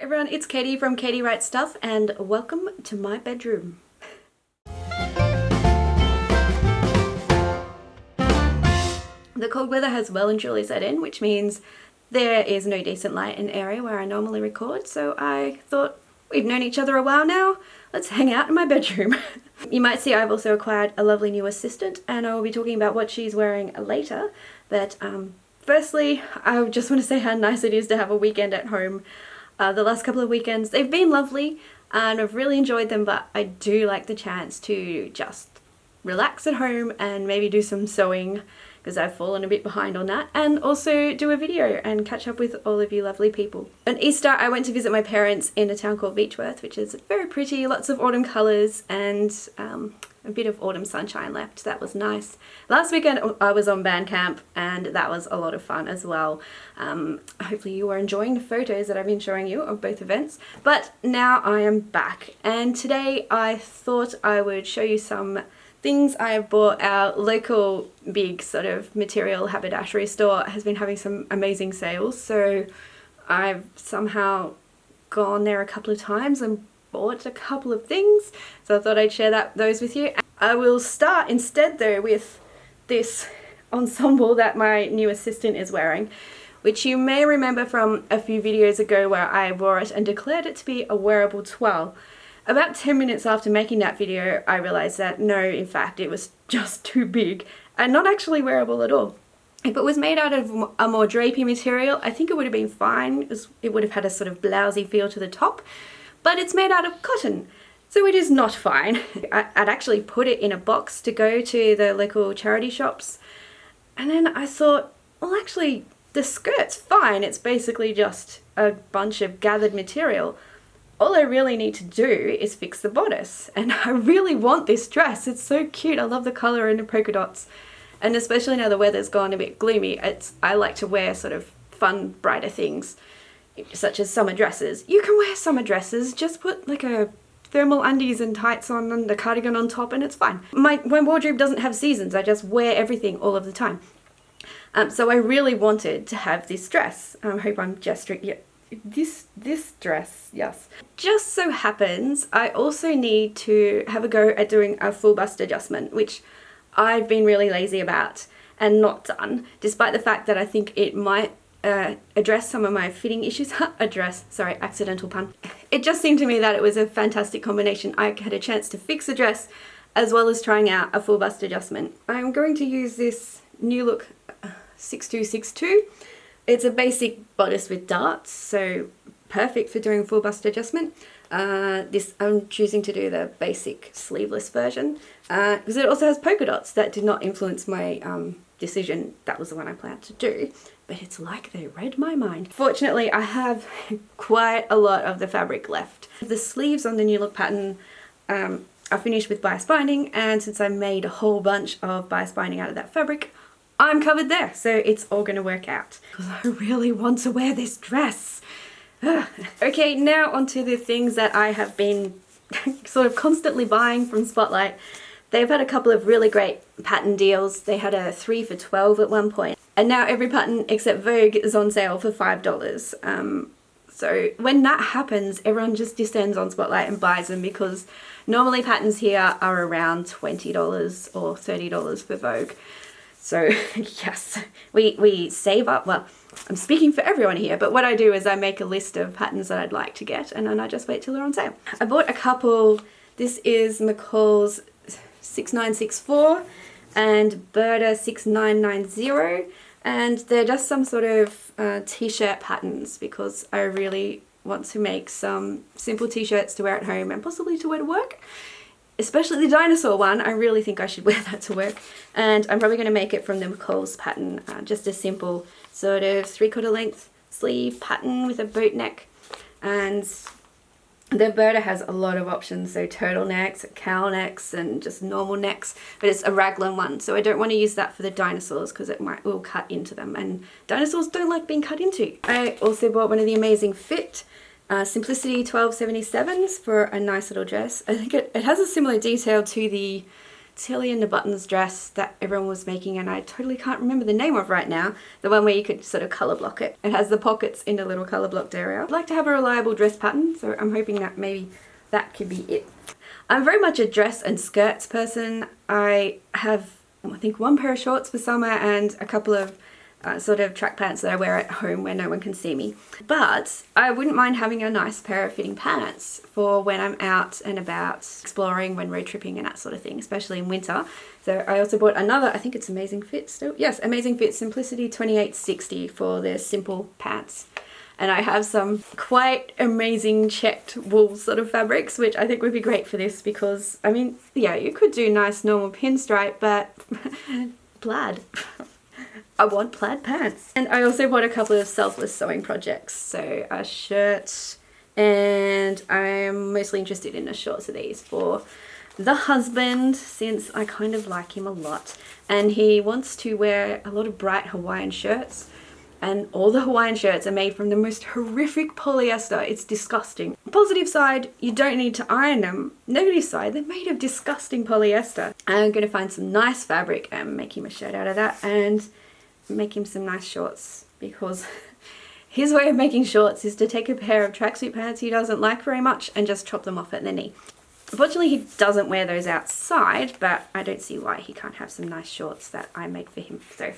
everyone, it's Katie from Katie Writes Stuff and welcome to my bedroom. The cold weather has well and truly set in, which means there is no decent light in the area where I normally record, so I thought, we've known each other a while now, let's hang out in my bedroom. You might see I've also acquired a lovely new assistant and I will be talking about what she's wearing later, but firstly, I just want to say how nice it is to have a weekend at home. The last couple of weekends, they've been lovely and I've really enjoyed them, but I do like the chance to just relax at home and maybe do some sewing because I've fallen a bit behind on that, and also do a video and catch up with all of you lovely people. On Easter, I went to visit my parents in a town called Beechworth, which is very pretty, lots of autumn colours and a bit of autumn sunshine left. That was nice. Last weekend I was on band camp and that was a lot of fun as well. Hopefully you are enjoying the photos that I've been showing you of both events. But now I am back and today I thought I would show you some things I have bought. Our local big sort of material haberdashery store has been having some amazing sales, so I've somehow gone there a couple of times and bought a couple of things, so I thought I'd share those with you. I will start instead though with this ensemble that my new assistant is wearing, which you may remember from a few videos ago where I wore it and declared it to be a wearable twirl. About 10 minutes after making that video, I realised that no, in fact, it was just too big and not actually wearable at all. If it was made out of a more drapey material, I think it would have been fine. It would have had a sort of blousy feel to the top, but it's made out of cotton, so it is not fine. I'd actually put it in a box to go to the local charity shops, and then I thought, well, actually, the skirt's fine. It's basically just a bunch of gathered material. All I really need to do is fix the bodice, and I really want this dress. It's so cute. I love the colour and the polka dots, and especially now the weather's gone a bit gloomy, I like to wear sort of fun, brighter things, such as summer dresses. You can wear summer dresses, just put like a thermal undies and tights on and a cardigan on top and it's fine. My wardrobe doesn't have seasons. I just wear everything all of the time. So I really wanted to have this dress. I hope I'm gesturing. Yeah. This dress, yes. Just so happens I also need to have a go at doing a full bust adjustment, which I've been really lazy about and not done, despite the fact that I think it might address some of my fitting issues. Sorry, accidental pun. It just seemed to me that it was a fantastic combination. I had a chance to fix a dress as well as trying out a full bust adjustment. I'm going to use this New Look 6262. It's a basic bodice with darts, so perfect for doing full bust adjustment. I'm choosing to do the basic sleeveless version because it also has polka dots. That did not influence my decision. That was the one I planned to do, but it's like they read my mind. Fortunately, I have quite a lot of the fabric left. The sleeves on the New Look pattern are finished with bias binding, and since I made a whole bunch of bias binding out of that fabric, I'm covered there, so it's all going to work out. Because I really want to wear this dress. Okay, now onto the things that I have been sort of constantly buying from Spotlight. They've had a couple of really great pattern deals. They had a 3 for $12 at one point. And now every pattern except Vogue is on sale for $5. So when that happens, everyone just descends on Spotlight and buys them because normally patterns here are around $20 or $30 for Vogue. So yes, we save up. Well, I'm speaking for everyone here, but what I do is I make a list of patterns that I'd like to get and then I just wait till they're on sale. I bought a couple. This is McCall's 6964 and Burda 6990, and they're just some sort of t-shirt patterns because I really want to make some simple t-shirts to wear at home and possibly to wear to work. Especially the dinosaur one, I really think I should wear that to work. And I'm probably going to make it from the McCall's pattern, just a simple sort of 3/4 length sleeve pattern with a boat neck. And the Burda has a lot of options, so turtlenecks, cowl necks, and just normal necks, but it's a raglan one, so I don't want to use that for the dinosaurs because it will cut into them, and dinosaurs don't like being cut into. I also bought one of the Amazing Fit Simplicity 1277s for a nice little dress. I think it has a similar detail to the Tilly in the Buttons dress that everyone was making, and I totally can't remember the name of right now. The one where you could sort of colour block it. It has the pockets in the little colour blocked area. I'd like to have a reliable dress pattern, so I'm hoping that maybe that could be it. I'm very much a dress and skirts person. I have, I think, one pair of shorts for summer and a couple of sort of track pants that I wear at home where no one can see me. But I wouldn't mind having a nice pair of fitting pants for when I'm out and about exploring, when road tripping and that sort of thing, especially in winter. So I also bought another, I think it's Amazing Fit still. Yes, Amazing Fit Simplicity 2860 for the simple pants. And I have some quite amazing checked wool sort of fabrics, which I think would be great for this because, I mean, yeah, you could do nice normal pinstripe, but plaid. I want plaid pants. And I also bought a couple of selfless sewing projects. So a shirt, and I'm mostly interested in the shorts of these for the husband, since I kind of like him a lot. And he wants to wear a lot of bright Hawaiian shirts. And all the Hawaiian shirts are made from the most horrific polyester. It's disgusting. Positive side, you don't need to iron them. Negative side, they're made of disgusting polyester. I'm going to find some nice fabric and make him a shirt out of that, and make him some nice shorts, because his way of making shorts is to take a pair of tracksuit pants he doesn't like very much and just chop them off at the knee. Unfortunately, he doesn't wear those outside, but I don't see why he can't have some nice shorts that I make for him. So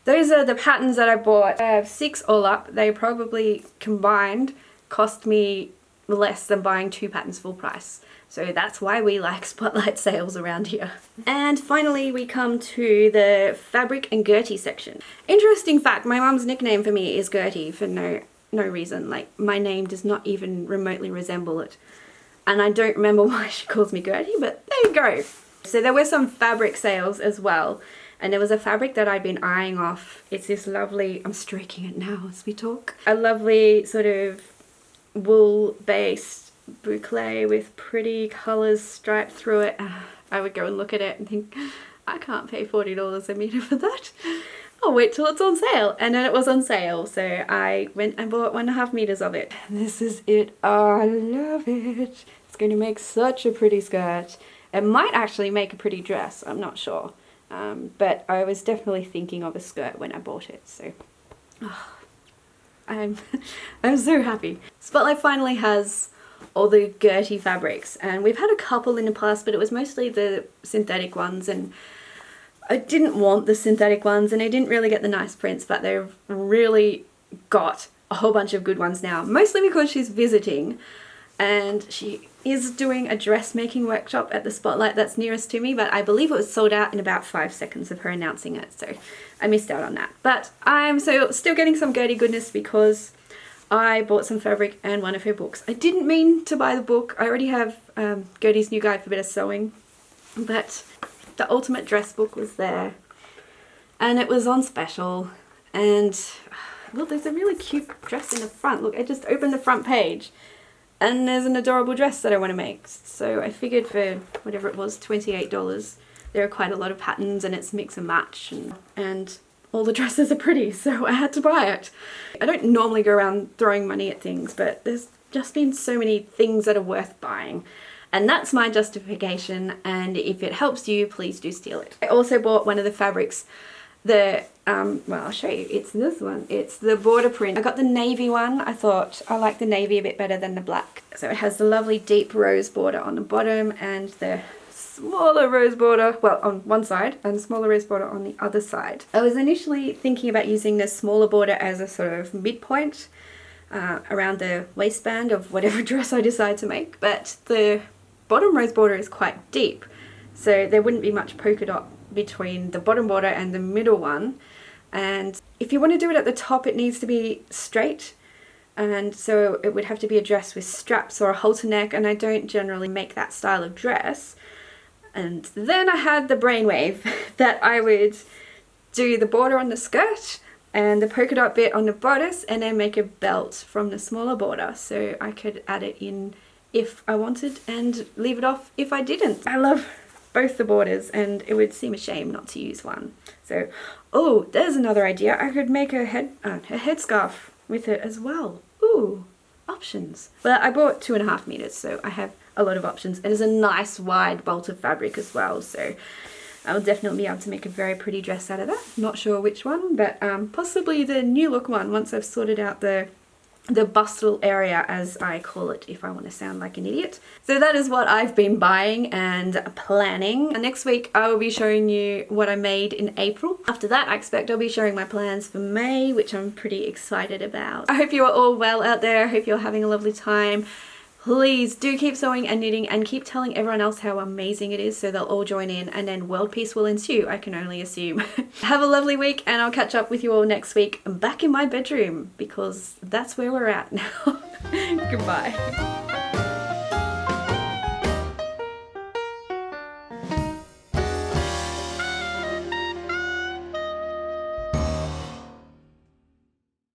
those are the patterns that I bought. I have 6 all up. They probably combined cost me less than buying 2 patterns full price. So that's why we like spotlight sales around here. And finally we come to the fabric and Gertie section. Interesting fact, my mum's nickname for me is Gertie for no reason. Like, my name does not even remotely resemble it. And I don't remember why she calls me Gertie, but there you go. So there were some fabric sales as well. And there was a fabric that I'd been eyeing off. It's this lovely, I'm stroking it now as we talk, a lovely sort of wool based boucle with pretty colours striped through it. I would go and look at it and think, I can't pay $40 a metre for that. I'll wait till it's on sale. And then it was on sale, so I went and bought 1.5 meters of it. And this is it. Oh, I love it. It's going to make such a pretty skirt. It might actually make a pretty dress, I'm not sure. But I was definitely thinking of a skirt when I bought it, so I'm so happy. Spotlight finally has all the Gertie fabrics, and we've had a couple in the past, but it was mostly the synthetic ones, and I didn't want the synthetic ones, and I didn't really get the nice prints, but they've really got a whole bunch of good ones now, mostly because she's visiting and she is doing a dressmaking workshop at the Spotlight that's nearest to me, but I believe it was sold out in about 5 seconds of her announcing it, so I missed out on that. But I'm still getting some Gertie goodness because I bought some fabric and one of her books. I didn't mean to buy the book. I already have Gertie's New Guide for Better Sewing, but the Ultimate Dress book was there and it was on special. And well, there's a really cute dress in the front. Look, I just opened the front page and there's an adorable dress that I want to make. So I figured for whatever it was, $28, there are quite a lot of patterns and it's mix and match, and all the dresses are pretty, so I had to buy it. I don't normally go around throwing money at things, but there's just been so many things that are worth buying. And that's my justification, and if it helps you, please do steal it. I also bought one of the fabrics, well, I'll show you, it's this one. It's the border print. I got the navy one. I thought I like the navy a bit better than the black. So it has the lovely deep rose border on the bottom and the smaller rose border, well, on one side, and smaller rose border on the other side. I was initially thinking about using the smaller border as a sort of midpoint around the waistband of whatever dress I decide to make, but the bottom rose border is quite deep, so there wouldn't be much polka dot between the bottom border and the middle one. And if you want to do it at the top, it needs to be straight, and so it would have to be a dress with straps or a halter neck, and I don't generally make that style of dress. And then I had the brainwave that I would do the border on the skirt and the polka dot bit on the bodice, and then make a belt from the smaller border, so I could add it in if I wanted and leave it off if I didn't. I love both the borders, and it would seem a shame not to use one. So, oh, there's another idea. I could make a headscarf with it as well. Ooh, options. Well, I bought 2.5 meters, so I have a lot of options. It is a nice wide bolt of fabric as well, so I'll definitely be able to make a very pretty dress out of that. Not sure which one, but possibly the new look one once I've sorted out the bustle area, as I call it, if I want to sound like an idiot. So that is what I've been buying and planning. Next week I will be showing you what I made in April. After that, I expect I'll be sharing my plans for May, which I'm pretty excited about. I hope you are all well out there. I hope you're having a lovely time. Please do keep sewing and knitting and keep telling everyone else how amazing it is so they'll all join in, and then world peace will ensue, I can only assume. Have a lovely week, and I'll catch up with you all next week back in my bedroom, because that's where we're at now. Goodbye.